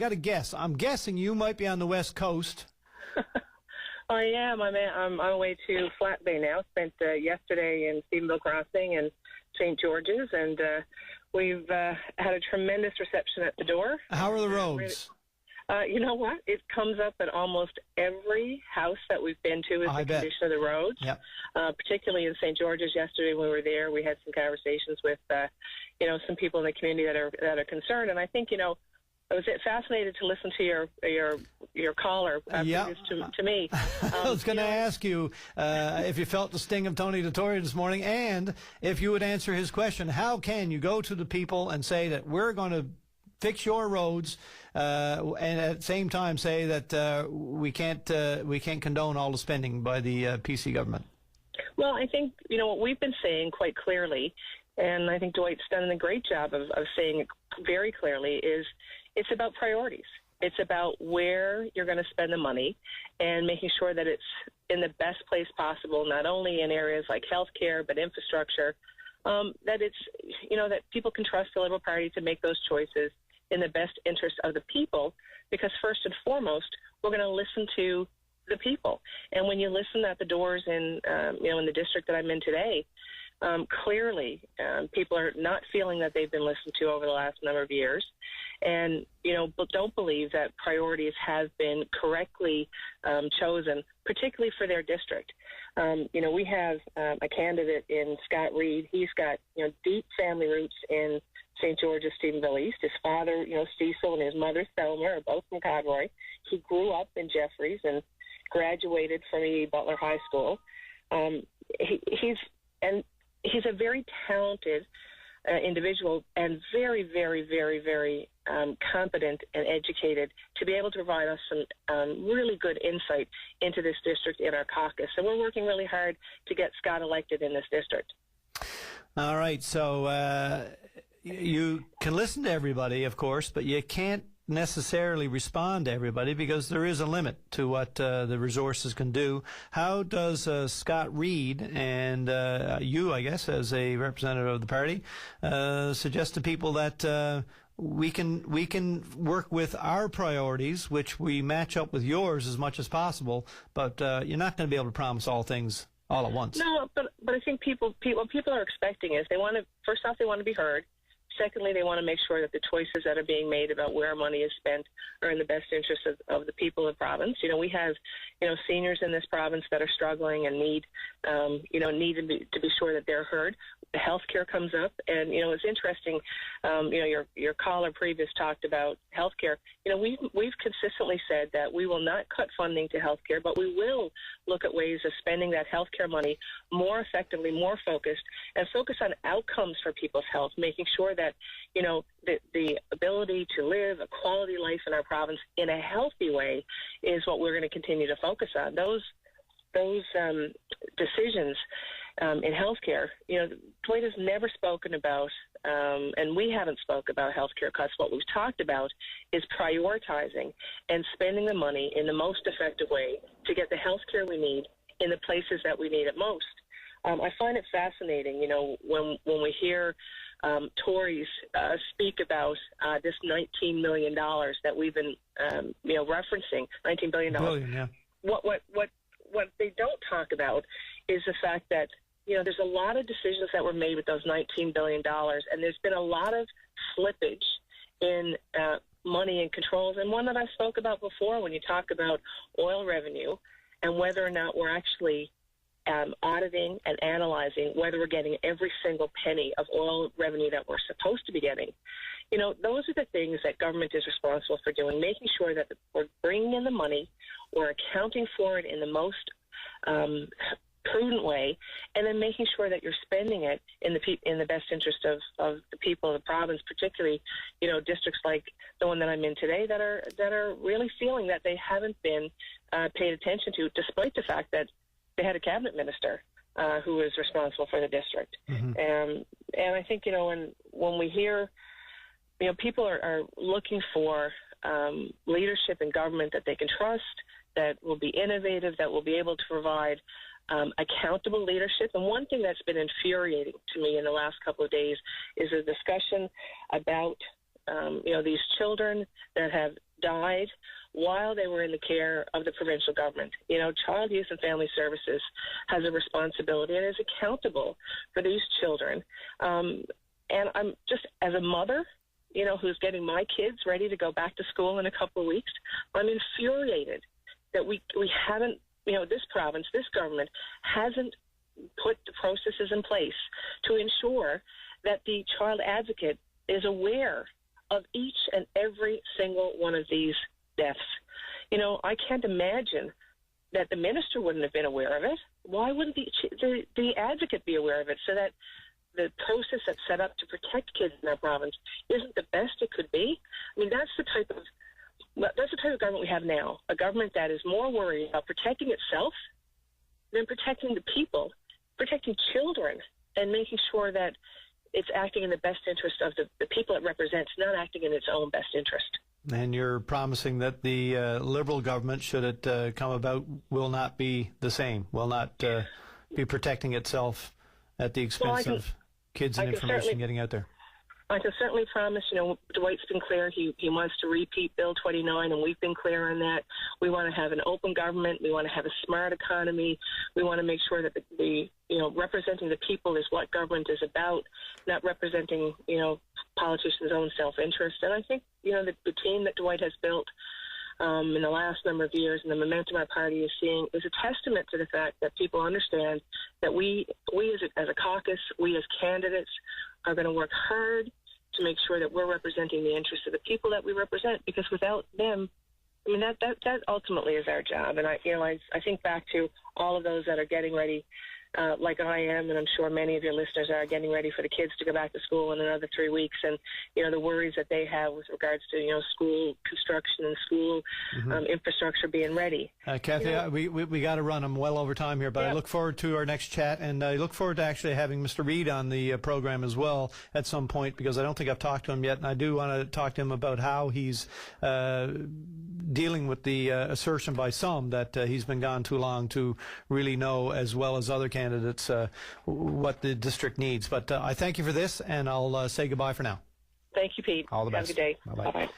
Got to guess. I'm guessing you might be on the West Coast. I am. I'm on my way to Flat Bay now. Spent yesterday in Stephenville Crossing and St. George's, and we've had a tremendous reception at the door. How are the roads? You know what? It comes up at almost every house that we've been to is the condition of the roads. Yep. Particularly in St. George's yesterday when we were there, we had some conversations with, some people in the community that are concerned. And I think, I was fascinated to listen to your caller previous to me. I was going to ask you if you felt the sting of Tony Dettori this morning, and if you would answer his question. How can you go to the people and say that we're going to fix your roads, and at the same time say that we can't condone all the spending by the PC government? Well, I think what we've been saying quite clearly, and I think Dwight's done a great job of saying it very clearly, is it's about priorities. It's about where you're going to spend the money and making sure that it's in the best place possible, not only in areas like healthcare, but infrastructure, that it's, that people can trust the Liberal Party to make those choices in the best interest of the people, because first and foremost, we're going to listen to the people. And when you listen at the doors in the district that I'm in today, clearly people are not feeling that they've been listened to over the last number of years, and but don't believe that priorities have been correctly chosen, particularly for their district. We have a candidate in Scott Reed. He's got deep family roots in St. George's, Stephenville East. His father, Cecil, and his mother, Thelma, are both from Conroy. He grew up in Jeffries and graduated from E. Butler High School. He's a very talented individual and very, very, very, very competent and educated to be able to provide us some really good insight into this district in our caucus. And we're working really hard to get Scott elected in this district. All right. So you can listen to everybody, of course, but you can't necessarily respond to everybody because there is a limit to what the resources can do. How does Scott Reed and you, I guess, as a representative of the party, suggest to people that we can work with our priorities, which we match up with yours as much as possible, but you're not going to be able to promise all things all at once? No, but I think what people are expecting is they want to be heard. Secondly, they want to make sure that the choices that are being made about where money is spent are in the best interest of the people of the province. We have, seniors in this province that are struggling and need to be sure that they're heard. The healthcare comes up, and it's interesting. Your caller previous talked about healthcare. We've consistently said that we will not cut funding to healthcare, but we will look at ways of spending that healthcare money more effectively, more focused, and focus on outcomes for people's health, making sure that the ability to live a quality life in our province in a healthy way is what we're going to continue to focus on. Those decisions in healthcare, Dwight has never spoken about, and we haven't spoke about healthcare cuts. What we've talked about is prioritizing and spending the money in the most effective way to get the healthcare we need in the places that we need it most. I find it fascinating, when we hear Tories speak about this $19 million that we've been, referencing, $19 billion. Yeah. What they don't talk about is the fact that, there's a lot of decisions that were made with those $19 billion, and there's been a lot of slippage in money and controls. And one that I spoke about before, when you talk about oil revenue and whether or not we're actually auditing and analyzing whether we're getting every single penny of oil revenue that we're supposed to be getting. Those are the things that government is responsible for doing, making sure that we're bringing in the money, we're accounting for it in the most prudent way, and then making sure that you're spending it in the best interest of the people of the province, particularly, districts like the one that I'm in today that are really feeling that they haven't been paid attention to, despite the fact that they had a cabinet minister who is responsible for the district. Mm-hmm. And I think, when we hear, people are looking for leadership in government that they can trust, that will be innovative, that will be able to provide accountable leadership. And one thing that's been infuriating to me in the last couple of days is a discussion about these children that have died while they were in the care of the provincial government. You know, Child, Youth and Family Services has a responsibility and is accountable for these children. And I'm just, as a mother, you know, who's getting my kids ready to go back to school in a couple of weeks, I'm infuriated that we haven't, you know, this province, this government hasn't put the processes in place to ensure that the child advocate is aware of each and every single one of these deaths. You know, I can't imagine that the minister wouldn't have been aware of it. Why wouldn't the advocate be aware of it, so that the process that's set up to protect kids in our province isn't the best it could be? I mean, that's the type of government we have now, a government that is more worried about protecting itself than protecting the people, protecting children, and making sure that it's acting in the best interest of the people it represents, not acting in its own best interest. And you're promising that the Liberal government, should it come about, will not be the same, will not be protecting itself at the expense of kids and information getting out there. I can certainly promise, you know, Dwight's been clear. He wants to repeat Bill 29, and we've been clear on that. We want to have an open government. We want to have a smart economy. We want to make sure that the you know, representing the people is what government is about, not representing, you know, politicians' own self-interest. And I think, you know, the team that Dwight has built in the last number of years and the momentum our party is seeing is a testament to the fact that people understand that we as a caucus, we as candidates are going to work hard to make sure that we're representing the interests of the people that we represent, because without them, I mean, that ultimately is our job. And I think back to all of those that are getting ready, like I am, and I'm sure many of your listeners are, getting ready for the kids to go back to school in another 3 weeks, and, you know, the worries that they have with regards to, you know, school construction and school infrastructure being ready. Cathy, you know, we got to run. I'm well over time here, but I look forward to our next chat, and I look forward to actually having Mr. Reid on the program as well at some point, because I don't think I've talked to him yet, and I do want to talk to him about how he's dealing with the assertion by some that he's been gone too long to really know, as well as other candidates, what the district needs. But I thank you for this, and I'll say goodbye for now. Thank you, Pete. All the best. Have a good day. Bye-bye. Bye-bye.